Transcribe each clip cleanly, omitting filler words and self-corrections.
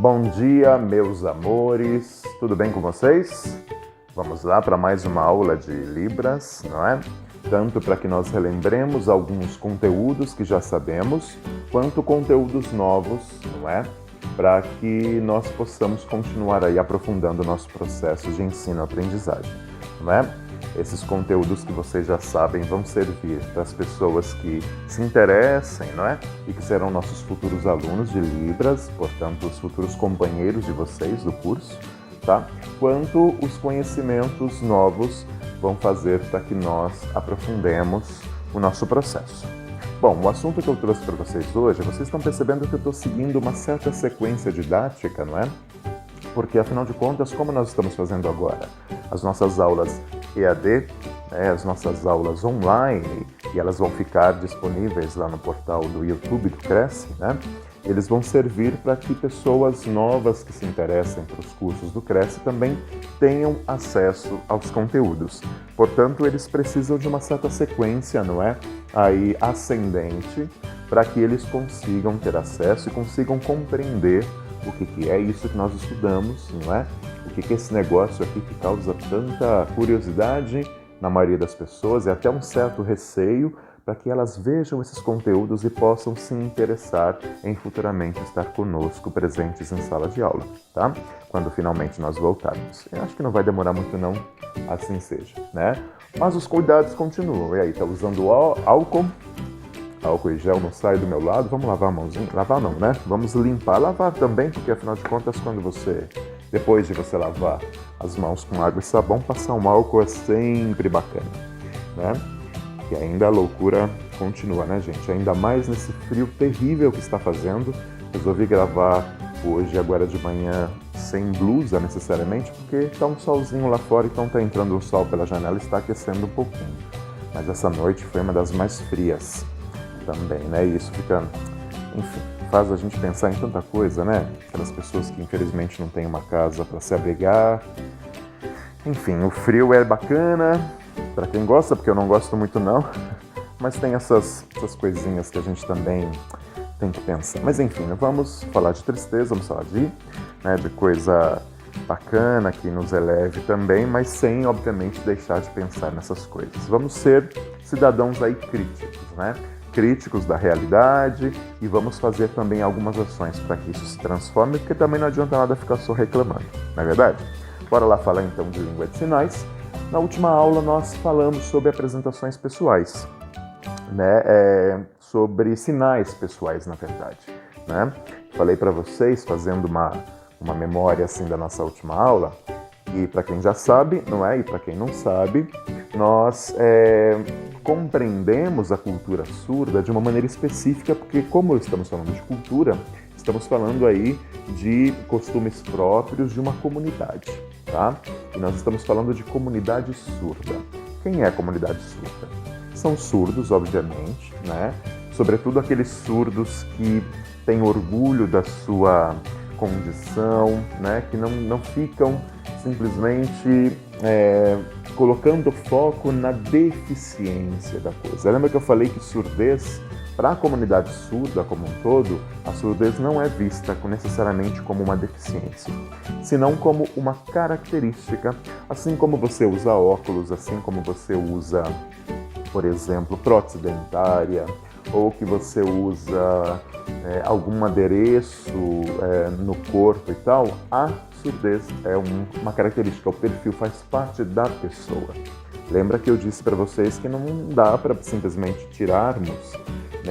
Bom dia, meus amores, tudo bem com vocês? Vamos lá para mais uma aula de Libras, não é? Tanto para que nós relembremos alguns conteúdos que já sabemos, quanto conteúdos novos, não é? Para que nós possamos continuar aí aprofundando o nosso processo de ensino-aprendizagem, não é? Esses conteúdos que vocês já sabem vão servir para as pessoas que se interessem, não é? E que serão nossos futuros alunos de Libras, portanto, os futuros companheiros de vocês do curso, tá? Quanto os conhecimentos novos vão fazer para que nós aprofundemos o nosso processo. Bom, o assunto que eu trouxe para vocês hoje, vocês estão percebendo que eu estou seguindo uma certa sequência didática, não é? Porque, afinal de contas, como nós estamos fazendo agora? As nossas aulas EAD, as nossas aulas online, e elas vão ficar disponíveis lá no portal do YouTube do Cresce, né? Eles vão servir para que pessoas novas que se interessem para os cursos do Cresce também tenham acesso aos conteúdos. Portanto, eles precisam de uma certa sequência, não é? Aí, ascendente, para que eles consigam ter acesso e consigam compreender o que é isso que nós estudamos, não é? O que é esse negócio aqui que causa tanta curiosidade na maioria das pessoas e até um certo receio para que elas vejam esses conteúdos e possam se interessar em futuramente estar conosco presentes em sala de aula, tá? Quando finalmente nós voltarmos. Eu acho que não vai demorar muito não, assim seja, né? Mas os cuidados continuam. E aí, tá usando álcool? Álcool e gel não sai do meu lado, vamos lavar a mãozinha, lavar não, né? Vamos limpar, lavar também, porque afinal de contas, depois de você lavar as mãos com água e sabão, passar um álcool é sempre bacana, né? E ainda a loucura continua, né, gente? Ainda mais nesse frio terrível que está fazendo. Resolvi gravar hoje, agora de manhã, sem blusa necessariamente, porque tá um solzinho lá fora, então tá entrando o sol pela janela e está aquecendo um pouquinho. Mas essa noite foi uma das mais frias também, né? E isso fica, enfim, faz a gente pensar em tanta coisa, né? Aquelas pessoas que infelizmente não têm uma casa para se abrigar. Enfim, o frio é bacana para quem gosta, porque eu não gosto muito não, mas tem essas coisinhas que a gente também tem que pensar. Mas enfim, vamos falar de tristeza, vamos falar de coisa bacana que nos eleve também, mas sem, obviamente, deixar de pensar nessas coisas. Vamos ser cidadãos aí críticos, né? Críticos da realidade e vamos fazer também algumas ações para que isso se transforme, porque também não adianta nada ficar só reclamando, não é verdade? Bora lá falar então de língua de sinais. Na última aula nós falamos sobre apresentações pessoais, né? Sobre sinais pessoais, na verdade, né? Falei para vocês, fazendo uma memória assim da nossa última aula, e para quem já sabe, não é? E para quem não sabe, nós compreendemos a cultura surda de uma maneira específica, porque como estamos falando de cultura, estamos falando aí de costumes próprios de uma comunidade, tá? E nós estamos falando de comunidade surda. Quem é a comunidade surda? São surdos, obviamente, né? Sobretudo aqueles surdos que têm orgulho da sua condição, né? Que não ficam simplesmente colocando foco na deficiência da coisa. Lembra que eu falei que surdez, para a comunidade surda como um todo, a surdez não é vista necessariamente como uma deficiência, senão como uma característica, assim como você usa óculos, assim como você usa, por exemplo, prótese dentária, ou que você usa algum adereço no corpo e tal, a surdez é uma característica, o perfil faz parte da pessoa. Lembra que eu disse para vocês que não dá para simplesmente tirarmos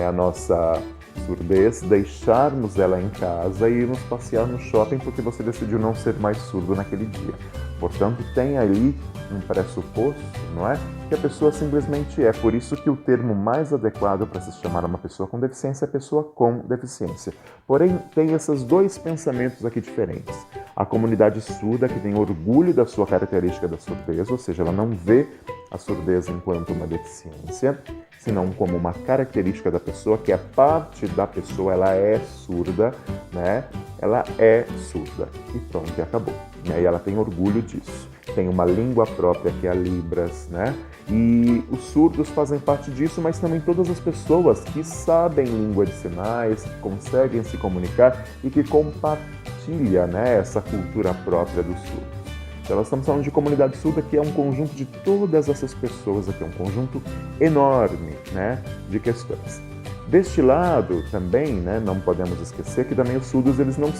a nossa surdez, deixarmos ela em casa e irmos passear no shopping porque você decidiu não ser mais surdo naquele dia. Portanto, tem ali um pressuposto, não é? Que a pessoa simplesmente é. Por isso que o termo mais adequado para se chamar uma pessoa com deficiência é pessoa com deficiência. Porém, tem esses dois pensamentos aqui diferentes. A comunidade surda que tem orgulho da sua característica da surdez, ou seja, ela não vê a surdez enquanto uma deficiência, senão como uma característica da pessoa, que é parte da pessoa, ela é surda, né? Ela é surda. E pronto, e acabou. E ela tem orgulho disso. tem uma língua própria que é a Libras, né? E os surdos fazem parte disso, mas também todas as pessoas que sabem língua de sinais, que conseguem se comunicar e que compartilham, né, essa cultura própria dos surdos. Então, nós estamos falando de comunidade surda, que é um conjunto de todas essas pessoas aqui, um conjunto enorme, né, de questões. Deste lado também, né, não podemos esquecer que também os surdos eles não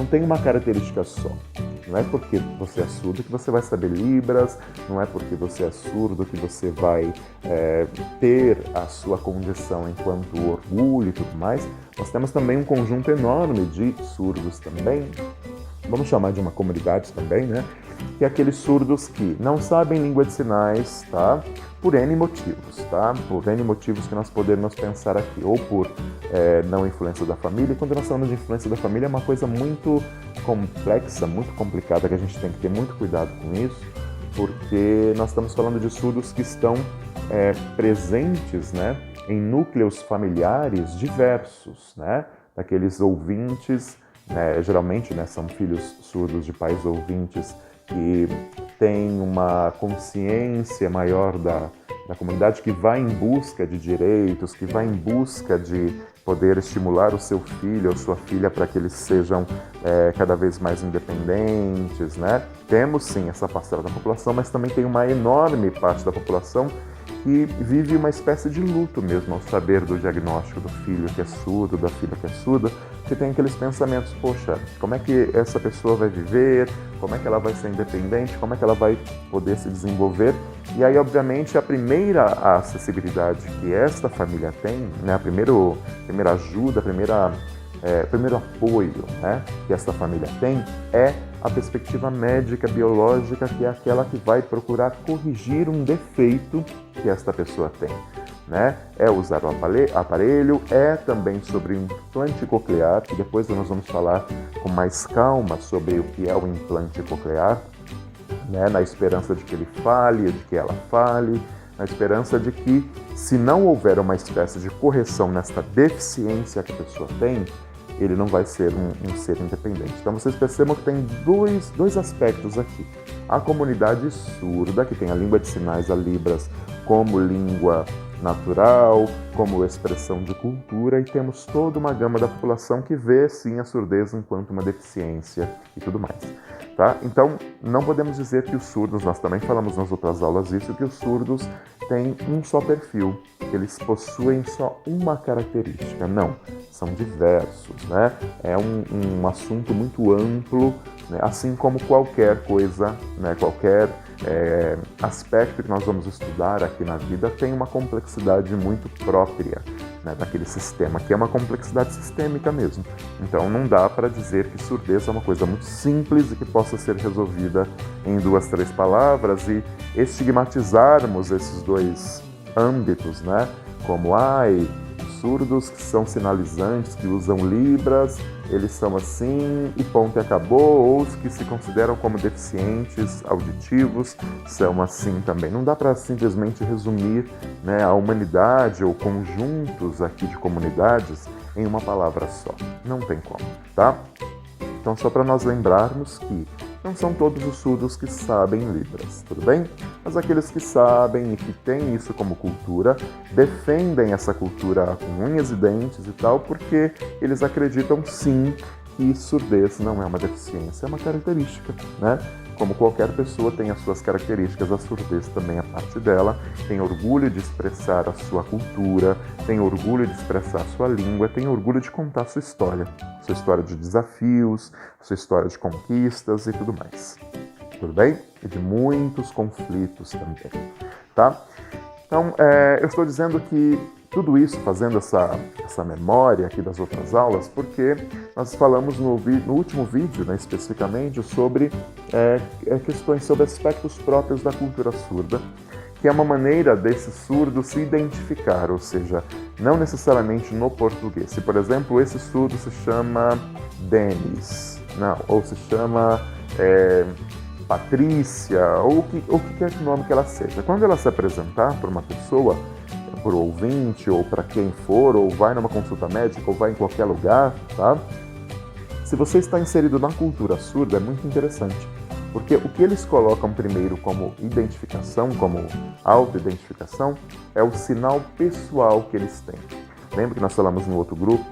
têm uma característica só. Não é porque você é surdo que você vai saber Libras, não é porque você é surdo que você vai ter a sua condição enquanto orgulho e tudo mais. Nós temos também um conjunto enorme de surdos também, vamos chamar de uma comunidade também, né? Que é aqueles surdos que não sabem língua de sinais, tá? Por N motivos, tá? Por N motivos que nós podemos pensar aqui, ou por não influência da família. E quando nós falamos de influência da família, é uma coisa muito complexa, muito complicada, que a gente tem que ter muito cuidado com isso, porque nós estamos falando de surdos que estão presentes, né, em núcleos familiares diversos, né? Daqueles ouvintes, geralmente, né, são filhos surdos de pais ouvintes que têm uma consciência maior da comunidade, que vai em busca de direitos, que vai em busca de poder estimular o seu filho ou sua filha para que eles sejam cada vez mais independentes, né? Temos sim essa parcela da população, mas também tem uma enorme parte da população que vive uma espécie de luto mesmo ao saber do diagnóstico do filho que é surdo, da filha que é surda, que tem aqueles pensamentos, poxa, como é que essa pessoa vai viver, como é que ela vai ser independente, como é que ela vai poder se desenvolver. E aí, obviamente, a primeira acessibilidade que esta família tem, né, a primeira ajuda, primeiro apoio, né, que esta família tem é a perspectiva médica, biológica, que é aquela que vai procurar corrigir um defeito que esta pessoa tem, né? É usar o aparelho, é também sobre o implante coclear, que depois nós vamos falar com mais calma sobre o que é o implante coclear, né? Na esperança de que ele fale, de que ela fale, na esperança de que, se não houver uma espécie de correção nesta deficiência que a pessoa tem, ele não vai ser um ser independente. Então vocês percebam que tem dois aspectos aqui. A comunidade surda, que tem a língua de sinais, a Libras, como língua natural, como expressão de cultura, e temos toda uma gama da população que vê sim a surdez enquanto uma deficiência e tudo mais. Tá? Então, não podemos dizer que os surdos, nós também falamos nas outras aulas isso, que os surdos têm um só perfil, que eles possuem só uma característica. Não, são diversos, né? É um assunto muito amplo, né? Assim como qualquer coisa, né? Qualquer aspecto que nós vamos estudar aqui na vida tem uma complexidade muito própria, né, daquele sistema, que é uma complexidade sistêmica mesmo. Então não dá para dizer que surdez é uma coisa muito simples e que possa ser resolvida em 2, 3 palavras e estigmatizarmos esses dois âmbitos, né, como surdos que são sinalizantes, que usam Libras, eles são assim e ponto e acabou, ou os que se consideram como deficientes auditivos são assim também. Não dá para simplesmente resumir, né, a humanidade ou conjuntos aqui de comunidades em uma palavra só. Não tem como, tá? Então, só para nós lembrarmos que não são todos os surdos que sabem Libras, tudo bem? Mas aqueles que sabem e que têm isso como cultura, defendem essa cultura com unhas e dentes e tal, porque eles acreditam sim que surdez não é uma deficiência, é uma característica, né? Como qualquer pessoa tem as suas características, a surdez também é parte dela, tem orgulho de expressar a sua cultura, tem orgulho de expressar a sua língua, tem orgulho de contar a sua história de desafios, sua história de conquistas e tudo mais. Tudo bem? E de muitos conflitos também, tá? Então, eu estou dizendo que tudo isso, fazendo essa memória aqui das outras aulas, porque nós falamos no último vídeo, né, especificamente, sobre questões sobre aspectos próprios da cultura surda, que é uma maneira desse surdo se identificar, ou seja, não necessariamente no português. Se, por exemplo, esse surdo se chama Denis, ou se chama Patrícia, ou o que quer que nome que ela seja. Quando ela se apresentar para uma pessoa, por ouvinte, ou para quem for, ou vai numa consulta médica, ou vai em qualquer lugar, tá? Se você está inserido na cultura surda, é muito interessante, Porque o que eles colocam primeiro como identificação, como autoidentificação, é o sinal pessoal que eles têm. Lembra que nós falamos no outro grupo,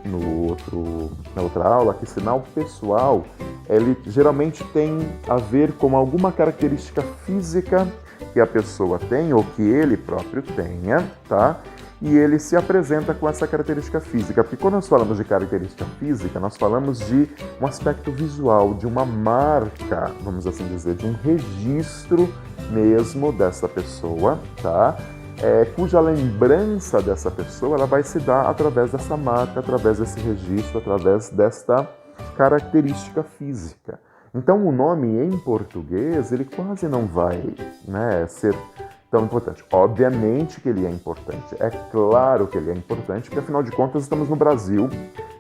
na outra aula, que sinal pessoal, ele geralmente tem a ver com alguma característica física que a pessoa tem ou que ele próprio tenha, tá? E ele se apresenta com essa característica física. Porque quando nós falamos de característica física, nós falamos de um aspecto visual, de uma marca, vamos assim dizer, de um registro mesmo dessa pessoa, tá? Cuja lembrança dessa pessoa ela vai se dar através dessa marca, através desse registro, através desta característica física. Então, o nome em português, ele quase não vai, né, ser tão importante. Obviamente que ele é importante, é claro que ele é importante, porque afinal de contas estamos no Brasil,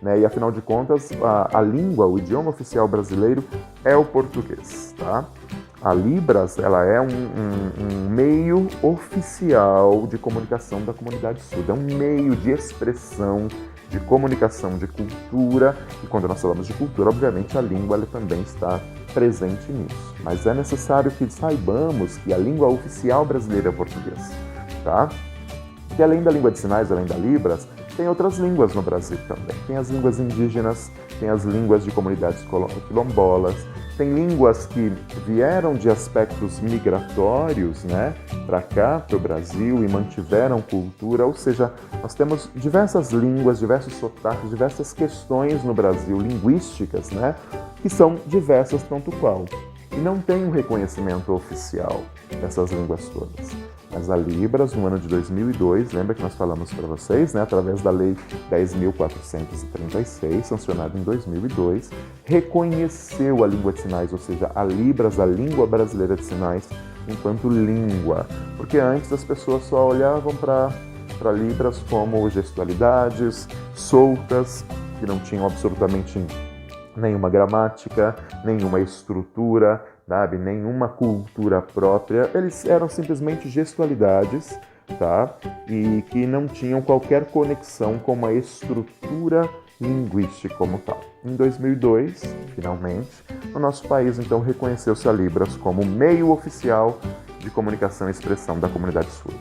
né, e afinal de contas a língua, o idioma oficial brasileiro é o português, tá? A Libras, ela é um meio oficial de comunicação da comunidade surda, é um meio de expressão, de comunicação, de cultura, e quando nós falamos de cultura, obviamente a língua ela também está presente nisso. Mas é necessário que saibamos que a língua oficial brasileira é o português, tá? Que além da língua de sinais, além da Libras, tem outras línguas no Brasil também. Tem as línguas indígenas, tem as línguas de comunidades quilombolas, tem línguas que vieram de aspectos migratórios, né, para cá, para o Brasil, e mantiveram cultura, ou seja, nós temos diversas línguas, diversos sotaques, diversas questões no Brasil, linguísticas, né, que são diversas tanto qual. E não tem um reconhecimento oficial dessas línguas todas. Mas a Libras, no ano de 2002, lembra que nós falamos para vocês, né, através da Lei 10.436, sancionada em 2002, reconheceu a língua de sinais, ou seja, a Libras, a língua brasileira de sinais, enquanto língua. Porque antes as pessoas só olhavam para Libras como gestualidades soltas, que não tinham absolutamente nenhuma gramática, nenhuma estrutura, sabe? Nenhuma cultura própria. Eles eram simplesmente gestualidades, tá? E que não tinham qualquer conexão com uma estrutura linguística como tal. Em 2002, finalmente, o nosso país então reconheceu-se a Libras como meio oficial de comunicação e expressão da comunidade surda.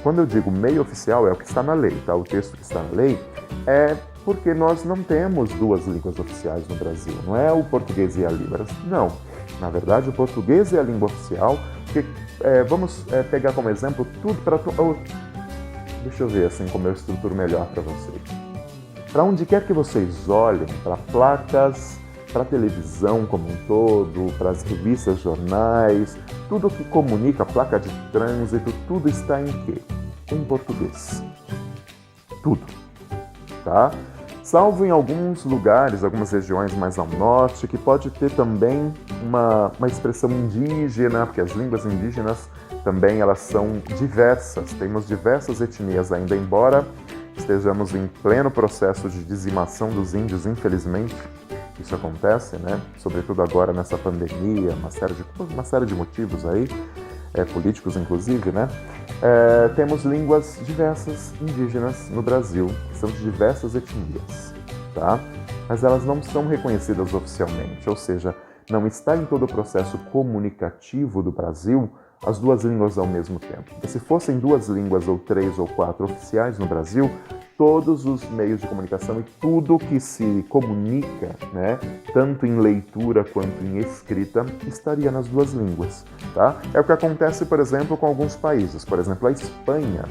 Quando eu digo meio oficial, é o que está na lei, tá? O texto que está na lei é porque nós não temos duas línguas oficiais no Brasil. Não é o português e a Libras, não. Na verdade, o português é a língua oficial, porque vamos pegar como exemplo tudo para... deixa eu ver assim como eu estruturo melhor para vocês. Para onde quer que vocês olhem, para placas, para a televisão como um todo, para as revistas, jornais, tudo que comunica, placa de trânsito, tudo está em quê? Em português. Tudo, tá? Salvo em alguns lugares, algumas regiões mais ao norte, que pode ter também uma expressão indígena, porque as línguas indígenas também elas são diversas, temos diversas etnias ainda, embora estejamos em pleno processo de dizimação dos índios, infelizmente, isso acontece, né? Sobretudo agora nessa pandemia, uma série de motivos aí, políticos inclusive, né? Temos línguas diversas indígenas no Brasil, que são de diversas etnias, tá? Mas elas não são reconhecidas oficialmente, ou seja, não está em todo o processo comunicativo do Brasil as duas línguas ao mesmo tempo. Porque se fossem duas línguas ou 3 ou 4 oficiais no Brasil, todos os meios de comunicação e tudo que se comunica, né, tanto em leitura quanto em escrita, estaria nas duas línguas, tá? É o que acontece, por exemplo, com alguns países. Por exemplo, a Espanha,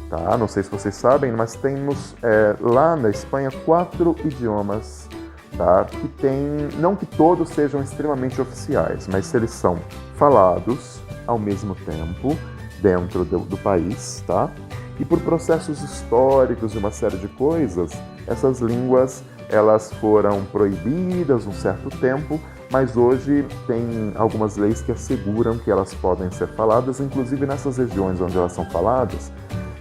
tá? Não sei se vocês sabem, mas temos lá na Espanha 4 idiomas, tá? Que tem, não que todos sejam extremamente oficiais, mas se eles são falados ao mesmo tempo dentro do país, tá? E por processos históricos e uma série de coisas, essas línguas elas foram proibidas um certo tempo, mas hoje tem algumas leis que asseguram que elas podem ser faladas, inclusive nessas regiões onde elas são faladas.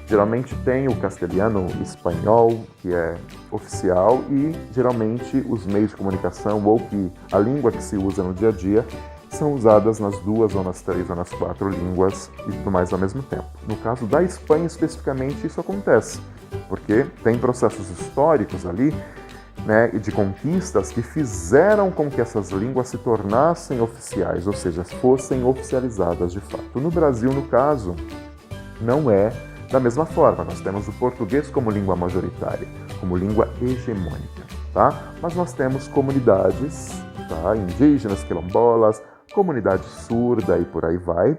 Geralmente tem o castelhano espanhol, que é oficial, e geralmente os meios de comunicação ou que a língua que se usa no dia a dia são usadas nas 2 ou nas 3 ou nas 4 línguas e tudo mais ao mesmo tempo. No caso da Espanha especificamente isso acontece, porque tem processos históricos ali né, e de conquistas que fizeram com que essas línguas se tornassem oficiais, ou seja, fossem oficializadas de fato. No Brasil, no caso, não é da mesma forma. Nós temos o português como língua majoritária, como língua hegemônica, tá? Mas nós temos comunidades, tá, indígenas, quilombolas, comunidade surda e por aí vai,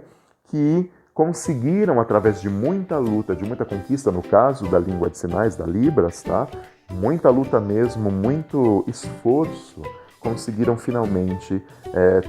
que conseguiram, através de muita luta, de muita conquista, no caso da língua de sinais, da Libras, tá? Muita luta mesmo, muito esforço, conseguiram finalmente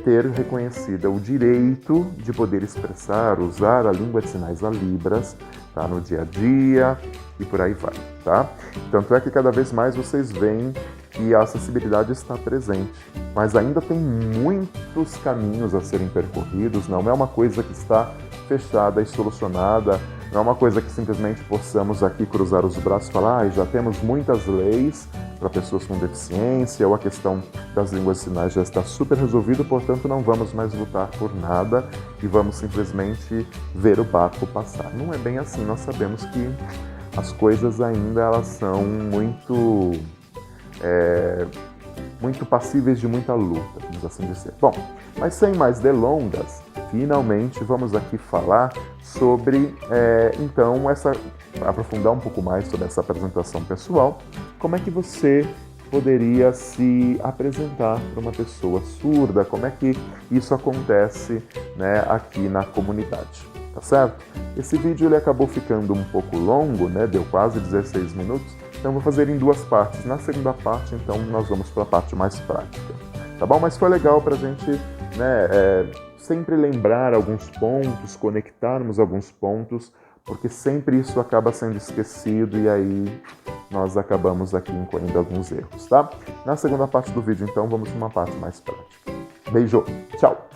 ter reconhecido o direito de poder expressar, usar a língua de sinais da Libras, tá? No dia a dia e por aí vai, tá? Tanto é que cada vez mais vocês veem que a acessibilidade está presente, mas ainda tem muitos caminhos a serem percorridos, não é uma coisa que está fechada e solucionada, não é uma coisa que simplesmente possamos aqui cruzar os braços e falar já temos muitas leis para pessoas com deficiência, ou a questão das línguas de sinais já está super resolvida, portanto não vamos mais lutar por nada e vamos simplesmente ver o barco passar. Não é bem assim, nós sabemos que as coisas ainda elas são muito passíveis de muita luta, vamos assim dizer. Bom, mas sem mais delongas, finalmente vamos aqui falar sobre, então, aprofundar um pouco mais sobre essa apresentação pessoal, como é que você poderia se apresentar para uma pessoa surda, como é que isso acontece, né, aqui na comunidade, tá certo? Esse vídeo ele acabou ficando um pouco longo, né, deu quase 16 minutos, então vou fazer em duas partes. Na segunda parte, então, nós vamos para a parte mais prática, tá bom? Mas foi legal para a gente, né, sempre lembrar alguns pontos, conectarmos alguns pontos, porque sempre isso acaba sendo esquecido e aí nós acabamos aqui incorrendo alguns erros, tá? Na segunda parte do vídeo, então, vamos para uma parte mais prática. Beijo, tchau!